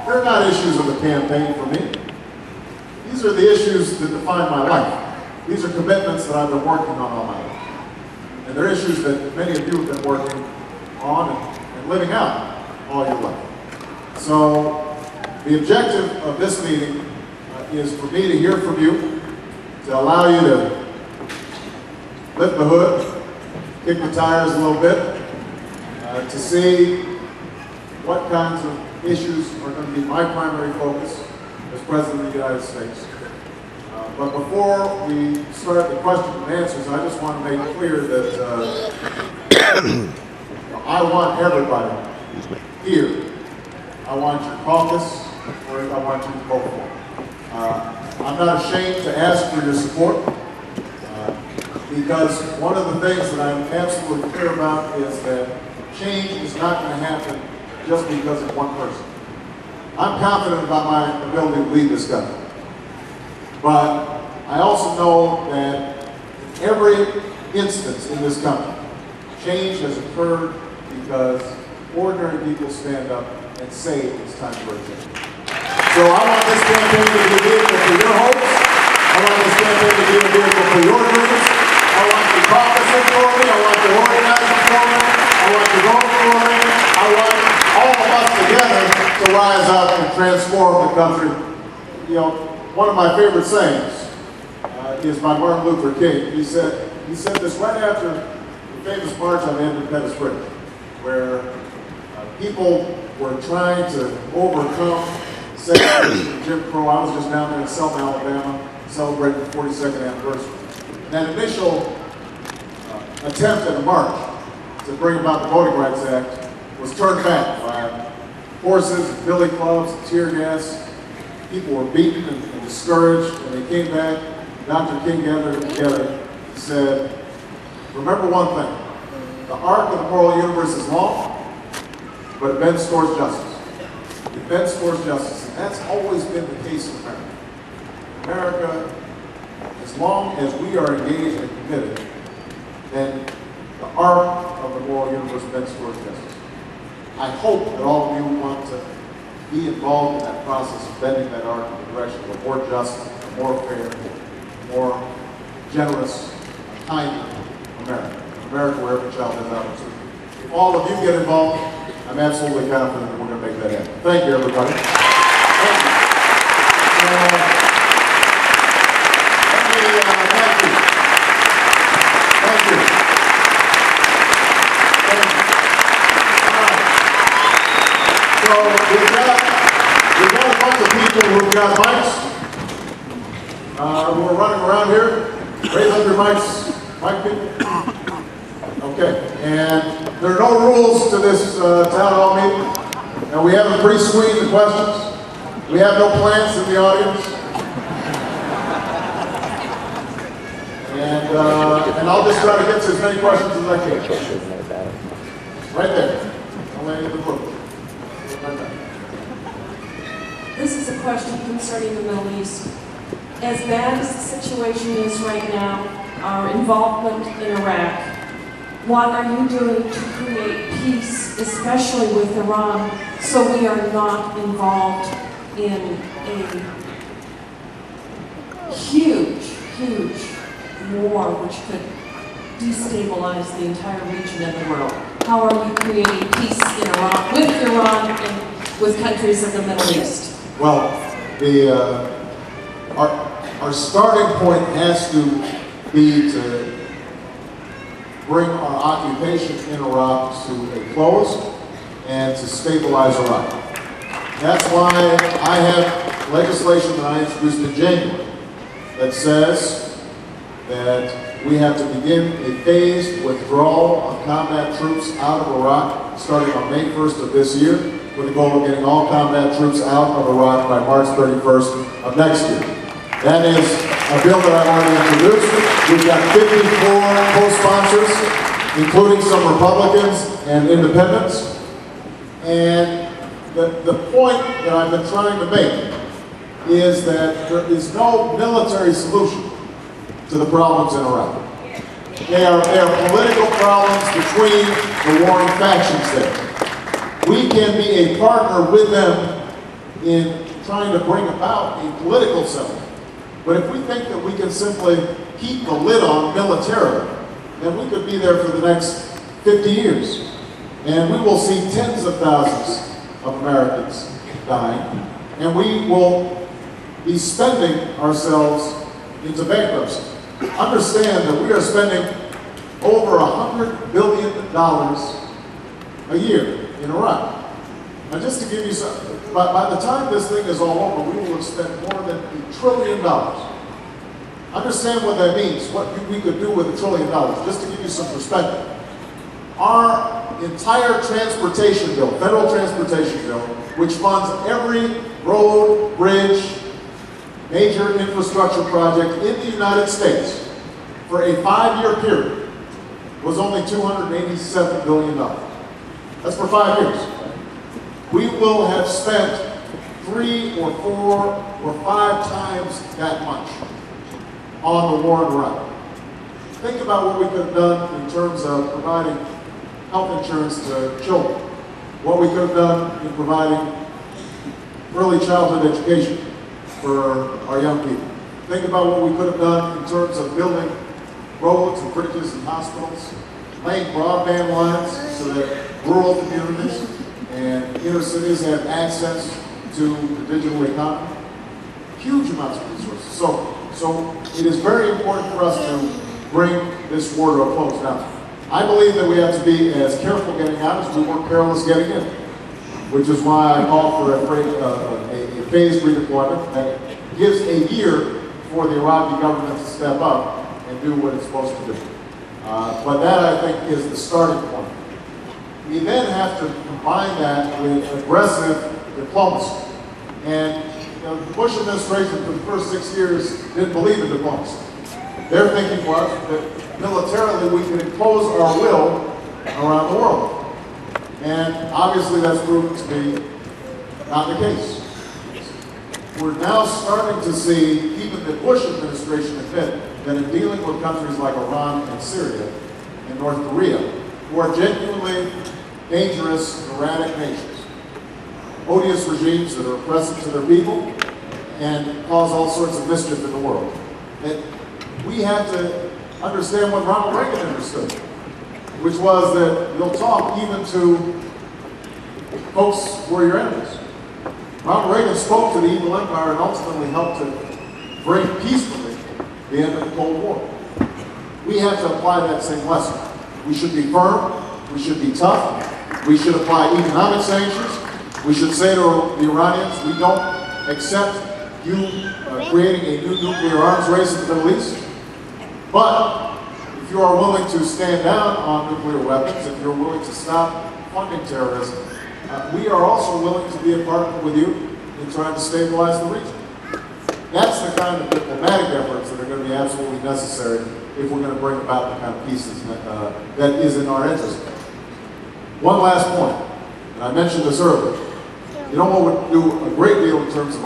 they're not issues of the campaign for me. These are the issues that define my life. These are commitments that I've been working on all my life. And they're issues that many of you have been working on and living out all your life. So the objective of this meeting is for me to hear from you, to allow you to lift the hood, kick the tires a little bit, to see what kinds of issues are going to be my primary focus as President of the United States. But before we start the questions and answers, I just want to make clear that I want everybody here. I want your caucus, or I want you to vote for. I'm not ashamed to ask for your support, because one of the things that I'm absolutely clear about is that change is not going to happen just because of one person. I'm confident about my ability to lead this country. But I also know that in every instance in this country, change has occurred because ordinary people stand up and say it's time for a change. So I want this campaign to be a vehicle for your hopes. I want this campaign to be a vehicle for your dreams. I want you caucusing for me. I want you organizing for me. I want you voting for me. I want all of us together to rise up and transform the country. You know, one of my favorite sayings is by Martin Luther King. He said this right after the famous March on Independence Bridge, where people were trying to overcome segregation and Jim Crow. I was just down there in Selma, Alabama, celebrating the 42nd anniversary. And that initial attempt at a march to bring about the Voting Rights Act was turned back by horses, and billy clubs, and tear gas. People were beaten and discouraged. When they came back, Dr. King gathered them together and said, remember one thing, the arc of the moral universe is long, but it bends towards justice. It bends towards justice, and that's always been the case in America. America, as long as we are engaged and committed, then the arc of the moral universe bends towards justice. I hope that all of you want to be involved in that process of bending that arc in the direction of a more just, a more fair, more generous, kinder America. America where every child has opportunity. If all of you get involved, I'm absolutely confident that we're going to make that happen. Thank you, everybody. Thank you. Thank you. Thank you. So we've got a bunch of people who've got mics. Who are running around here. Raise up your mics. Mic people. Okay. And there are no rules to this town hall meeting. And we haven't pre-screened the questions. We have no plants in the audience. And I'll just try to get to as many questions as I can. Right there. I'll lay in the book. This is a question concerning the Middle East. As bad as the situation is right now, our involvement in Iraq, what are you doing to create peace, especially with Iran, so we are not involved in a huge, huge war which could destabilize the entire region of the world? How are you creating peace in Iran, with Iran and with countries of the Middle East? Well, our starting point has to be to bring our occupation in Iraq to a close and to stabilize Iraq. That's why I have legislation that I introduced in January that says that we have to begin a phased withdrawal of combat troops out of Iraq starting on May 1st of this year, with the goal of getting all combat troops out of Iraq by March 31st of next year. That is a bill that I've already introduced. We've got 54 co-sponsors, including some Republicans and independents. And the point that I've been trying to make is that there is no military solution to the problems in Iraq. They are political problems between the warring factions there. We can be a partner with them in trying to bring about a political settlement. But if we think that we can simply keep the lid on militarily, then we could be there for the next 50 years. And we will see tens of thousands of Americans dying, and we will be spending ourselves into bankruptcy. Understand that we are spending over $100 billion a year in Iraq. Now just to give you some, by the time this thing is all over, we will have spent more than $1 trillion. Understand what that means, what we could do with $1 trillion, just to give you some perspective. Our entire transportation bill, federal transportation bill, which funds every road, bridge, major infrastructure project in the United States for a 5-year period, was only $287 billion. That's for 5 years. We will have spent 3 or 4 or 5 times that much on the war in Iraq. Think about what we could have done in terms of providing health insurance to children, what we could have done in providing early childhood education for our young people. Think about what we could have done in terms of building roads and bridges and hospitals, laying broadband lines so that rural communities and inner cities have access to the digital economy. Huge amounts of resources. So it is very important for us to bring this war to a close. Now, I believe that we have to be as careful getting out as we were careless getting in, which is why I call for a phased redeployment that gives a year for the Iraqi government to step up and do what it's supposed to do. But that, I think, is the starting point. We then have to combine that with aggressive diplomacy. And the Bush administration, for the first 6 years, didn't believe in diplomacy. Their thinking was that militarily we could impose our will around the world. And obviously that's proven to be not the case. We're now starting to see even the Bush administration admit that in dealing with countries like Iran and Syria and North Korea, who are genuinely dangerous, erratic nations, odious regimes that are oppressive to their people and cause all sorts of mischief in the world, that we have to understand what Ronald Reagan understood, which was that you'll talk even to folks who are your enemies. Ronald Reagan spoke to the evil empire and ultimately helped to bring peacefully the end of the Cold War. We have to apply that same lesson. We should be firm, we should be tough, we should apply economic sanctions, we should say to the Iranians, we don't accept you creating a new nuclear arms race in the Middle East. But if you are willing to stand down on nuclear weapons, if you're willing to stop funding terrorism, we are also willing to be a partner with you in trying to stabilize the region. That's the kind of diplomatic efforts that are going to be absolutely necessary if we're going to bring about the kind of peace that is in our interest. One last point, and I mentioned this earlier. You know what would do a great deal in terms of